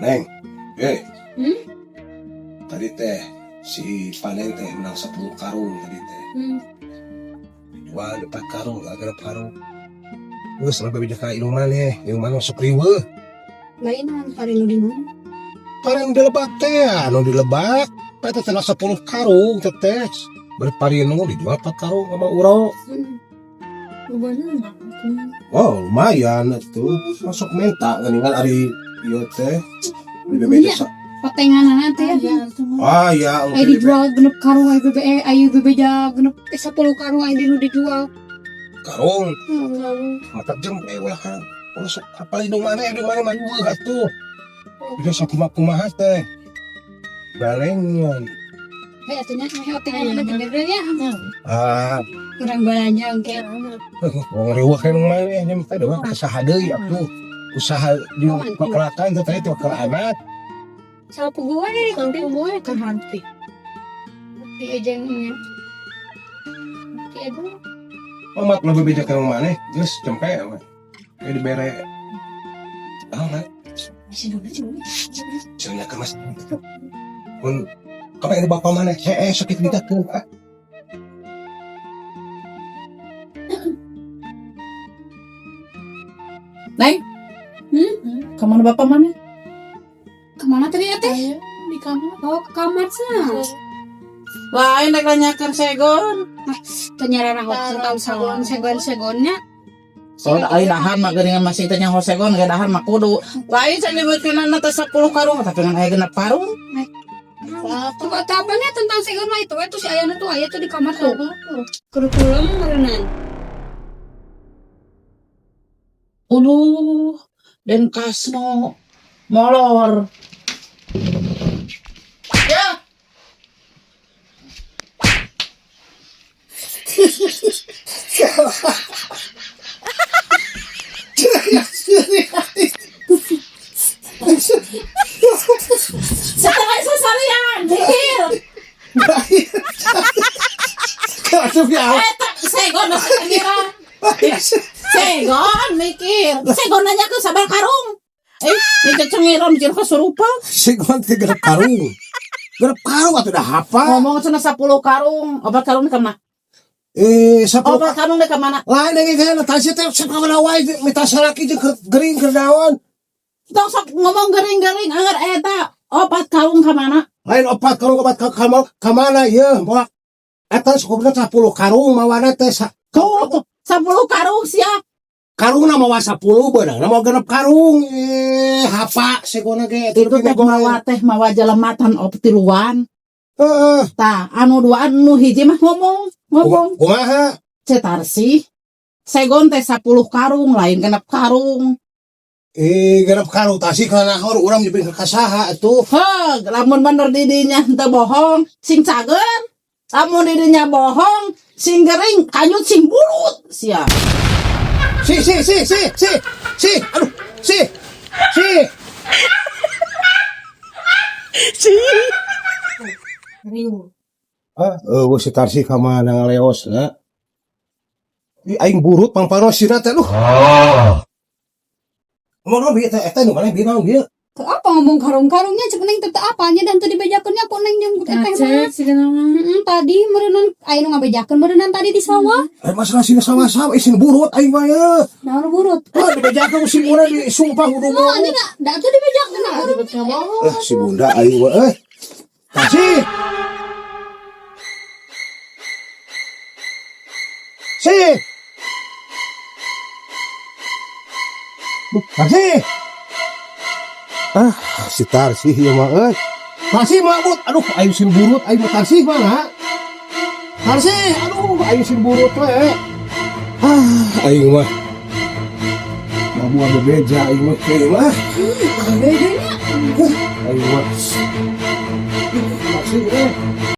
Neng, Hmm? tadi teh si Panen teh menang 10 karung tadi teh. Wah, 4 karung, gak ada karung. Terus sampai bijak ka inuman masuk riweuh. Lain ang parin di mana? Parang di lebak teh, anu di lebak. Eta teh 10 karung teh. Berpari nu dijual 4 karung sama uro. Gimana? Oh, lumayan atuh. Masuk menta geuningan ari ieu teh. Beda-beda. Patenganan teh ya. Ah, ya. Ay dijual genep karung ay bebe ayu bebeja genep 10 karung ay dinu dijual. Karung. Mata jempe ulah kan. Masuk apa di mana mah atuh. Bisa sakumaha teh. Balengan. Hei atunya hotelnya ada gede ya. Ah, Kurang belanja engke. wong riweuh kan mana nya teh doang usaha deui atuh. Usaha di pekelatan teh teh keur anak. Sapu gue nih, kalau gue kan hanti. Di ejengnya. Di ejeng. Omat lebih bijak ke mana? Geus cempe mah. Kayak dibere. Ah, mah. Cenah ke mas. Pun kapan ini bapak mana? Sakit didakeun. Neng, kemana bapak mana? Kemana tadi ya teh? Di kamar. Oh, ke kamar sana. Lain rek nanyakeun segon. Penyerana hotel tahu segon-segonnya. Soalnya lain dahar mah geuningan masih tanya hosegon ge dahar mah kudu. Lain can dibeukeunana teh 10 karung tapi ngan aya 6 karung. Coba tabanya tentang segon mah itu si ayana tuh aya tuh di kamar tuh. Kurikulum merenang. Uluh, dan kasno molor. Ya. Setelah sesalian, mikir. Aduh ya. Segon sekarang. Segon mikir. Segon nanya ke sabar karung. Ini cengiran mikir kesurupan. Segon teh gerep karung. Gerep karung atuh dah hafal. Ngomong cenah 10 karung. Obat karung ke mana? 10 Obat karung ke mana? lain yang kayak tadi teh sakamana wae minta salaki jeung gering keur naon. Tong sok ngomong gering-gering anger eta. Obat karung ke mana? Lain opat karung obat ka mana ieu moal eta sakupna 10 karung mawana teh Tuh, 10 karung sia. karungna mawa 10 beunang mau genep karung hapa segona ge Itu teh mawa jelematan tiluan. heeh Tah, anu duaan nu hiji mah ngomong. kumaha Cetarsi. Segon teh 10 karung lain genep karung. genep karung tasih kana hor urang diberi ka saha atuh Lamun bener didinya teu bohong, sing cager. Lamun didinya bohong, sing gering, kanyut sing bulut. Sia. si aduh si si tarsi ka mana ngaleos na aing burut pangparosina teh lu mau bi eta nu mana bi naon dia Tuh apa ngomong karung-karungnya cek neng teh apanya dan tuh dibejakeunnya kok neng yang tadi merenang aya nu ngabejakeun merenang tadi di sawah. masalah sini sama-sama isin burut aing mah ya Naon burut? dibejakeun si bunda di sumpah kudu Oh, ini da tuh dibejakeun si bunda aing mah kasih kasih si Tarsi ya mah Tarsi mabut aduh aing sin burut aing mah Tarsi mana Tarsi aduh aing sin burut we aing mah buah bebeja aing mah bedanya. aing mah Tarsi